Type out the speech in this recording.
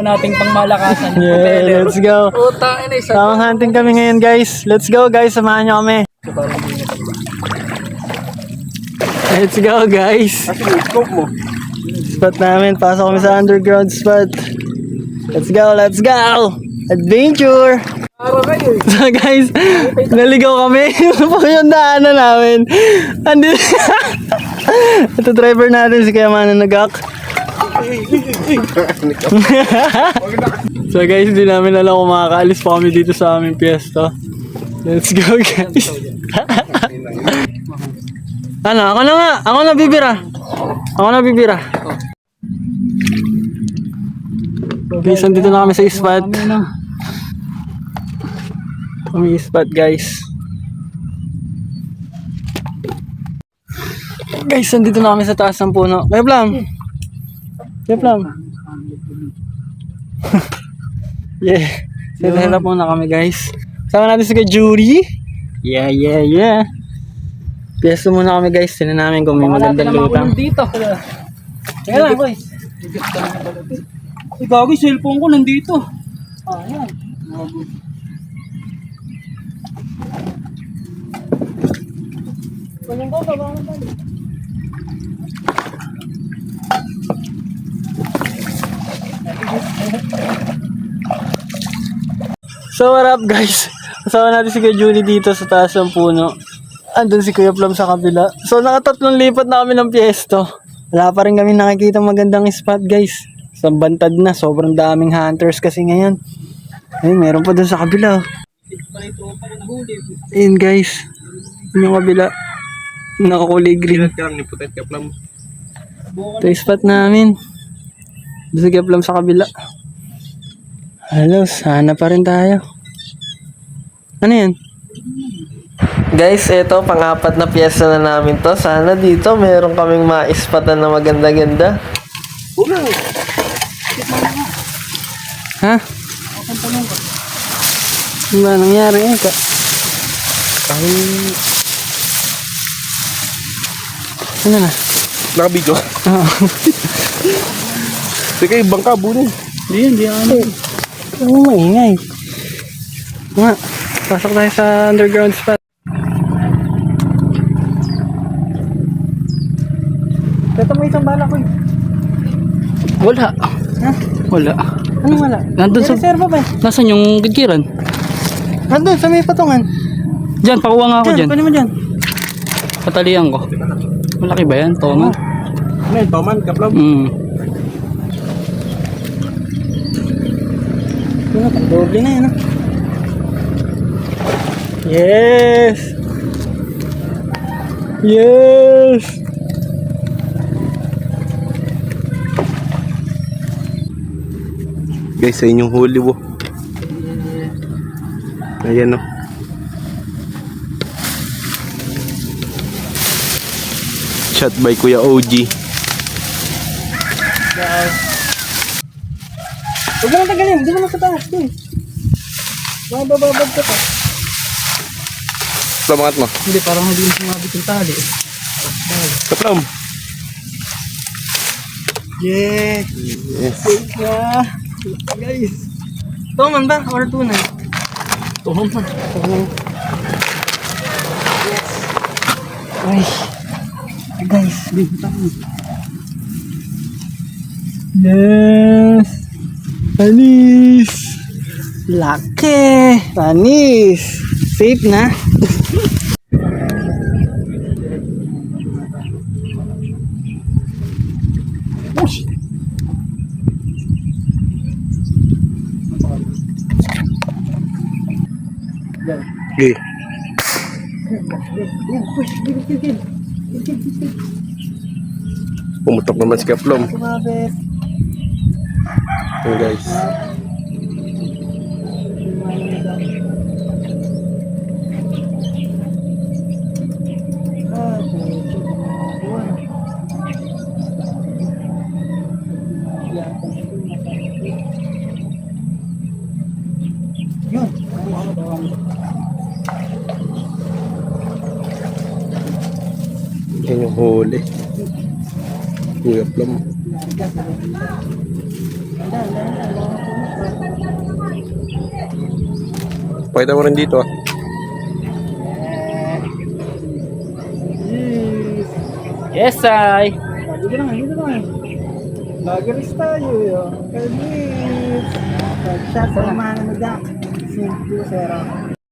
nating pangmalakasan. Yeah, let's go. Puta, ina isa. Tamang hunting kami ngayon guys. Let's go guys, samahan nyo kami. Let's go guys. Spot namin, pasok kami sa underground spot. Let's go, let's go. Adventure. So guys, naligaw kami. Ito po yung daanan namin. Andito. Ito driver natin si Kayamanan Nagak. So guys, hindi namin alam kung makakaalis pa kami dito sa aming piyesta. Let's go guys. Ano, ako na nga. Ako na bibira. Ako na bibira. Guys, dito na kami sa spot. Kami spot guys. Guys, nandito na kami sa taas ng puno. Kaya Plam. Kaya Plam. Yeah. Sila muna kami guys. Sama natin si Jury. Yeah. Piyesta muna kami guys. Tinan namin kung may magandang lutang. Dito. Kaya lang, boys. Gago, yung cellphone ko nandito. Ayan. So what up guys? Kasama natin si Kuya Julie dito sa taas ng puno. Andun si Kuya Plum sa kabila. So nakatatlong lipat na kami ng piesto. Wala pa rin kami nakikita magandang spot guys. Sa bantad na, sobrang daming hunters kasi ngayon. Ayun, meron pa dun sa kabila. Ayun guys. Yun yung kabila. Nakakulay green. Ito yung spot namin. Doon si Kuya Plum sa kabila. Hello, sana pa rin tayo. Ano yan? Guys, ito pang-apat na piyesa na namin to. Sana dito meron kaming maispatan na maganda-ganda. Ha? Ano ba nangyari yan? Ano na? Nakabidyo. Sige, bangka, bunin. Hindi ano. Ano maingay? Nga, pasok tayo sa underground spot. Ito mo isang bala ko eh. Wala. Ha? Wala. Anong wala? Nandun sa... Reserva ba? Nasaan yung gidkiran? Nandun sa may patungan. Diyan, pakuha nga ako dyan. Pwede mo dyan. Patalian ko. Malaki ba yan? Tono? Ano yun, Toman, Kaplam? Ano, doble na yan. Yes! Yes! Guys, sa inyong huli wo. Ayan o. Shot by Kuya OG. Huwag mo nang tagalin, hindi mo na sa taas. Mabababad ka pa. Salamat mo. Hindi, parang hindi mo sumabit yung tali. Kaplam. Yeah! Yes. Yeah! Guys! Toman ba? Or tunay? Tuhom na. Yes! Ay! Guys! Yes! Panis! Laki! Panis! Safe na? Okay. Pumutok naman si Kaplam. Kumabit! Ayan guys. Yun! Yan yung huli. Kuya Plum. Ganda, ganda. Pakita mo rin dito ah. Yes, ay. Dito naman, dito naman. Vloggeries tayo yun. Kalbis. Shot sa mga ano dyan. Simple, sera.